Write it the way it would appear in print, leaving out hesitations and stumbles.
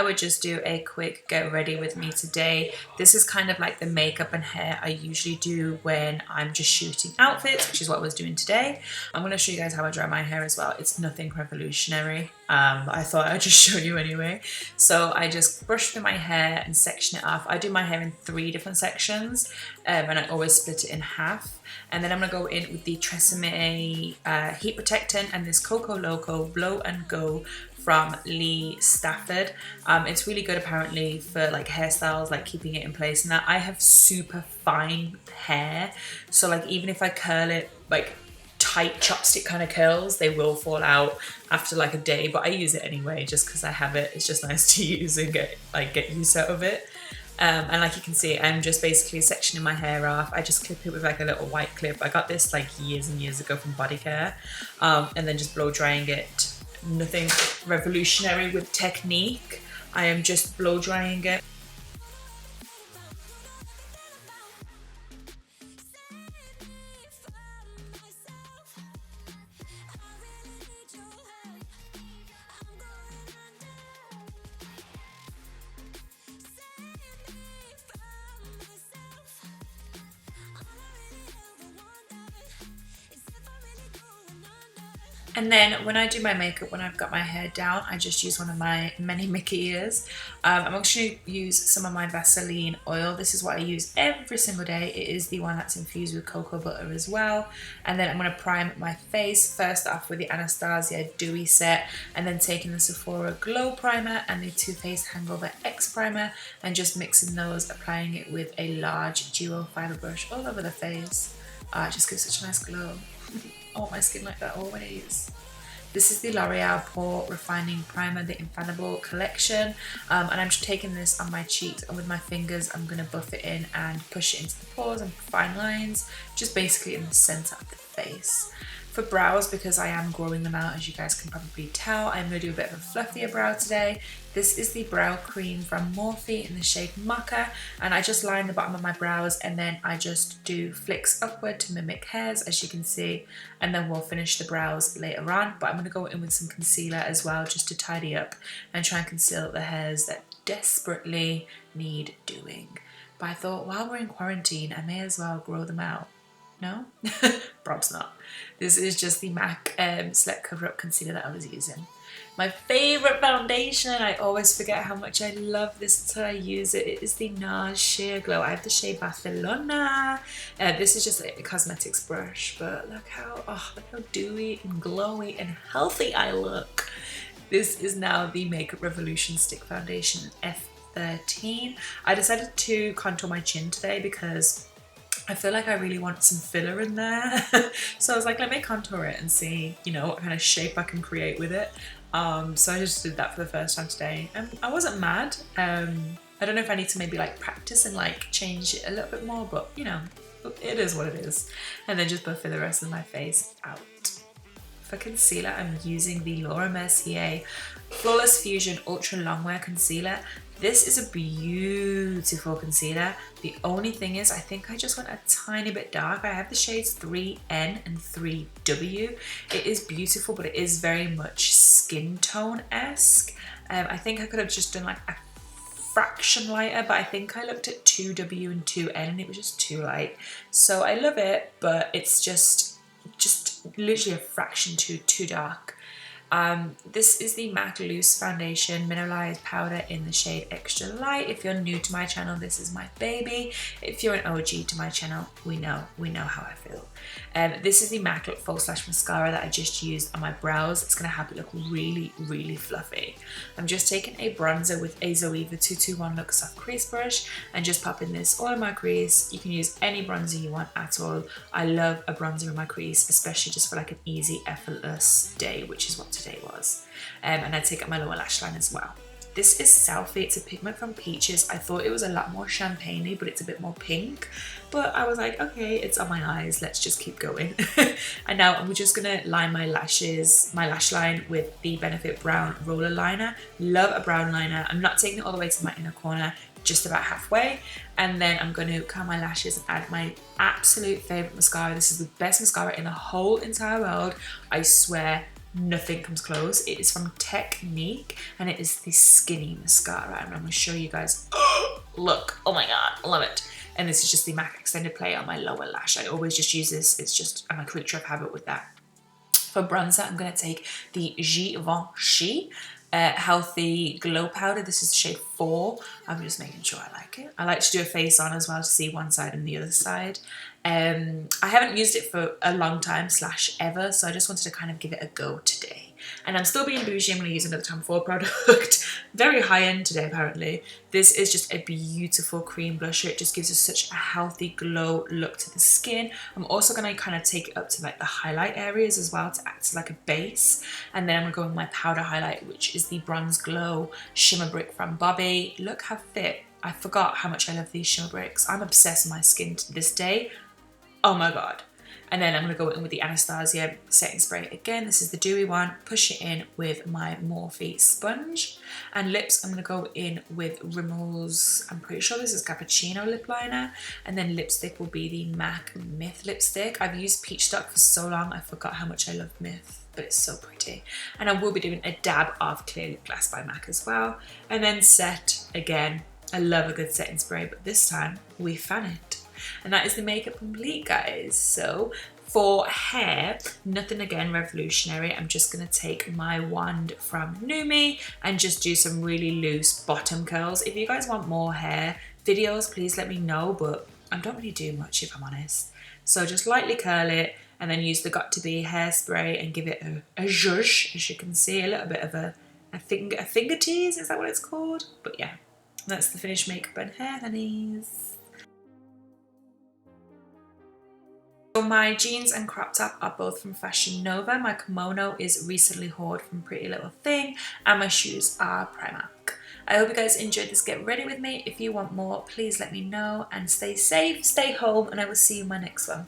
would just do a quick get ready with me today. This is kind of like the makeup and hair I usually do when I'm just shooting outfits, which is what I was doing today. I'm going to show you guys how I dry my hair as well. It's nothing revolutionary. I thought I'd just show you anyway. So I just brush through my hair and section it off. I do my hair in 3 different sections, and I always split it in half. And then I'm going to go in with the Tresemme Heat Protectant and this Coco Loco Blow and Go from Lee Stafford. It's really good apparently for like hairstyles, like keeping it in place and that. I have super fine hair, so like even if I curl it like tight chopstick kind of curls, they will fall out after like a day, but I use it anyway just because I have it. It's just nice to use and get use out of it. And like you can see, I'm just basically sectioning my hair off. I just clip it with like a little white clip. I got this like years and years ago from Body Care, and then just blow drying it. Nothing revolutionary with technique. I am just blow drying it. And then when I do my makeup, when I've got my hair down, I just use one of my many Mickey ears. I'm actually going to use some of my Vaseline oil. This is what I use every single day. It is the one that's infused with cocoa butter as well. And then I'm going to prime my face, first off with the Anastasia Dewy Set, and then taking the Sephora Glow Primer and the Too Faced Hangover X Primer, and just mixing those, applying it with a large duo fiber brush all over the face. It just gives such a nice glow. I want my skin like that always. This is the L'Oreal Pore Refining Primer, the Infallible Collection. And I'm just taking this on my cheeks, and with my fingers I'm going to buff it in and push it into the pores and fine lines, just basically in the center of the face. For brows, because I am growing them out, as you guys can probably tell, I'm going to do a bit of a fluffier brow today. This is the brow cream from Morphe in the shade Mocha, and I just line the bottom of my brows and then I just do flicks upward to mimic hairs, as you can see, and then we'll finish the brows later on. But I'm going to go in with some concealer as well, just to tidy up and try and conceal the hairs that desperately need doing. But I thought, while we're in quarantine, I may as well grow them out. No? Probs not. This is just the MAC Select Cover Up Concealer that I was using. My favourite foundation, I always forget how much I love this until I use it. It is the NARS Sheer Glow. I have the shade Barcelona. This is just a cosmetics brush, but look how dewy and glowy and healthy I look. This is now the Makeup Revolution Stick Foundation F13. I decided to contour my chin today because I feel like I really want some filler in there. So I was like, let me contour it and see, you know, what kind of shape I can create with it. So I just did that for the first time today, and I wasn't mad. I don't know if I need to maybe like practice and like change it a little bit more, but you know, it is what it is. And then just buff the rest of my face out. For concealer, I'm using the Laura Mercier Flawless Fusion Ultra Longwear Concealer. This is a beautiful concealer. The only thing is, I think I just went a tiny bit dark. I have the shades 3N and 3W. It is beautiful, but it is very much skin tone-esque. I think I could have just done like a fraction lighter, but I think I looked at 2W and 2N and it was just too light. So I love it, but it's just literally a fraction too dark. This is the MAC Loose Foundation Mineralized Powder in the shade Extra Light. If you're new to my channel, this is my baby. If you're an OG to my channel, we know how I feel. This is the MAC Look False Lash Mascara that I just used on my brows. It's going to have it look really, really fluffy. I'm just taking a bronzer with a Zoeva 221 Luxe Soft Crease Brush and just popping this all in my crease. You can use any bronzer you want at all. I love a bronzer in my crease, especially just for like an easy, effortless day, which is what today was. And I take up my lower lash line as well. This is Selfie. It's a pigment from Peaches. I thought it was a lot more champagne-y, but it's a bit more pink. But I was like, okay, it's on my eyes. Let's just keep going. And now I'm just going to line my lashes, my lash line with the Benefit Brown Roller Liner. Love a brown liner. I'm not taking it all the way to my inner corner, just about halfway. And then I'm going to curl my lashes and add my absolute favorite mascara. This is the best mascara in the whole entire world. I swear, nothing comes close. It is from Technique and it is the skinny mascara, and I'm going to show you guys. Look, oh my god, I love it. And this is just the MAC Extended Play on my lower lash. I always just use this. It's just, I'm a creature of habit with that. For bronzer, I'm going to take the Givenchy Healthy Glow Powder. This is shade 4. I'm just making sure I like it. I like to do a face on as well to see one side and the other side. I haven't used it for a long time / ever, so I just wanted to kind of give it a go today. And I'm still being bougie. I'm going to use another Tom Ford product. Very high end today, apparently. This is just a beautiful cream blusher. It just gives us such a healthy glow look to the skin. I'm also going to kind of take it up to like the highlight areas as well to act as like a base. And then I'm going to go with my powder highlight, which is the Bronze Glow Shimmer Brick from Bobbi. Look how fit. I forgot how much I love these shimmer bricks. I'm obsessed with my skin to this day. Oh my god. And then I'm going to go in with the Anastasia setting spray again. This is the dewy one. Push it in with my Morphe sponge. And lips, I'm going to go in with Rimmel's, I'm pretty sure this is Cappuccino lip liner. And then lipstick will be the MAC Myth lipstick. I've used Peach Stock for so long, I forgot how much I love Myth, but it's so pretty. And I will be doing a dab of Clear Lip Glass by MAC as well. And then set again. I love a good setting spray, but this time we fan it. And that is the makeup complete, guys. So for hair, nothing again revolutionary. I'm just going to take my wand from NuMe and just do some really loose bottom curls. If you guys want more hair videos, please let me know, but I don't really do much if I'm honest. So just lightly curl it and then use the Got To Be hairspray and give it a zhuzh, as you can see, a little bit of a finger tease, is that what it's called? But yeah, that's the finished makeup and hair, honeys. So my jeans and crop top are both from Fashion Nova. My kimono is Recently Hoard from Pretty Little Thing. And my shoes are Primark. I hope you guys enjoyed this Get Ready With Me. If you want more, please let me know. And stay safe, stay home, and I will see you in my next one.